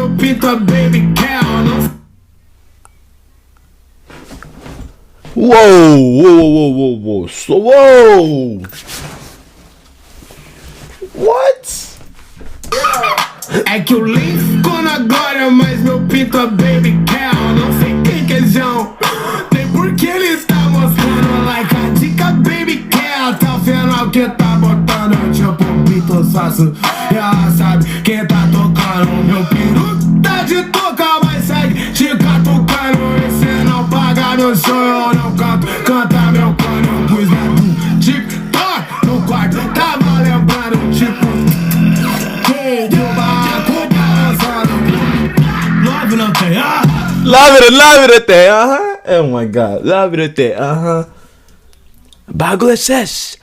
meu pinto a baby quer. Whoa. So, whoa. What? É que o link ficou agora, mas meu pinto a baby quer. Não sei quem que é João, nem porque ele está mostrando like a dica baby quer. Tá vendo o que tá botando, tipo um pinto saço. E ela sabe quem tá tocando. Meu peru tá de toca, mas segue te catucando. E cê não paga meu show, eu não canto. Canta meu cano, eu pus na do TikTok no quarto. Tava lembrando, tipo, quem deu barraco balançando. Love não tem, Love it até, Oh my god, love it até, Bagulho é sesh.